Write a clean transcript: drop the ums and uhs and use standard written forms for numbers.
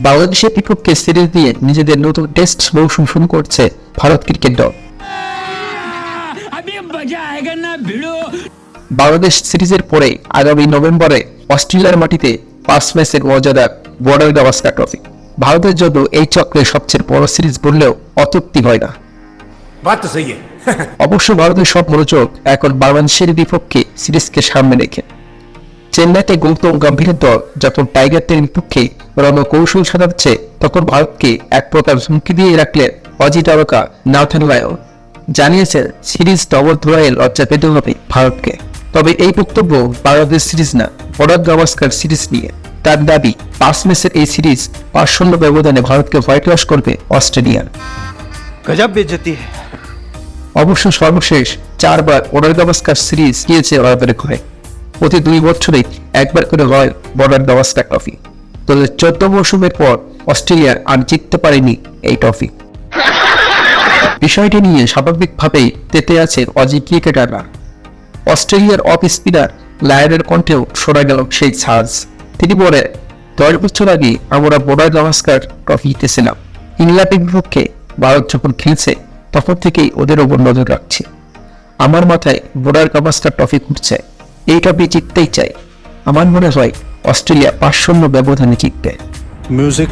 বাংলাদেশের বিপক্ষে সিরিজ দিয়ে নিজেদের নতুন টেস্ট মৌসুম শুরু করছে ভারত ক্রিকেট দল। বাংলাদেশ সিরিজের পরে আগামী নভেম্বরে অস্ট্রেলিয়ার মাটিতে 5 ম্যাচের মজাদার বর্ডার গাভাস্কার ট্রফি। ভারতের জন্য এই চক্রের সবচেয়ে বড় সিরিজ বললেও অত্যুক্তি হয় না। অবশ্য ভারতের সব মনোযোগ এখন বাংলাদেশের বিপক্ষে সিরিজকে সামনে রেখে। চেন্নাইতে গৌতম গম্ভীরের দল যখন টাইগারদের বিপক্ষে রণকৌশল সাজাচ্ছে, তখন ভারতকে এক প্রকার হুমকি দিয়ে রাখলেন অজি তারকা নাথান লায়ন। জানিয়েছেন সিরিজ ডবল ধরায় লজ্জা পেতে হবে ভারতকে। তবে এই বক্তব্য বাংলাদেশ সিরিজ না, বর্ডার গাভাস্কার সিরিজ নিয়ে। তার দাবি 5 ম্যাচের এই সিরিজ 5-0 ব্যবধানে ভারতকে হোয়াইট ওয়াশ করবে অস্ট্রেলিয়া। গজব বেইজ্জতি। অবশ্য সর্বশেষ 4 বার বর্ডার গাভাস্কার সিরিজ গিয়েছে ভারতের ঘরে। প্রতি 2 বছরে একবার করে হয় বর্ডার গাভাস্কার ট্রফি। 2014 মৌসুমের পর অস্ট্রেলিয়া আর জিততে পারেনি এই ট্রফি। বিষয়টি নিয়ে স্বাভাবিকভাবেই তেতে আছে অজি ক্রিকেটাররা। অস্ট্রেলিয়ার অফ স্পিনার লায়নের কণ্ঠেও শোনা গেল সেই ছাঁচ। তিনি বলে, 10 বছর আগে আমরা বর্ডার গাভাস্কার ট্রফি জিতেছিলাম। ইংল্যান্ডের বিপক্ষে ভারত যখন খেলছে তখন থেকেই ওদের ওপর নজর রাখছে। আমার মাথায় বর্ডার গাভাস্কার ট্রফি ঘুরছে। এই ট্রফি জিততেই চাই। আমার মনে হয় অস্ট্রেলিয়া 5-0 ব্যবধানে জিতবে। মিউজিক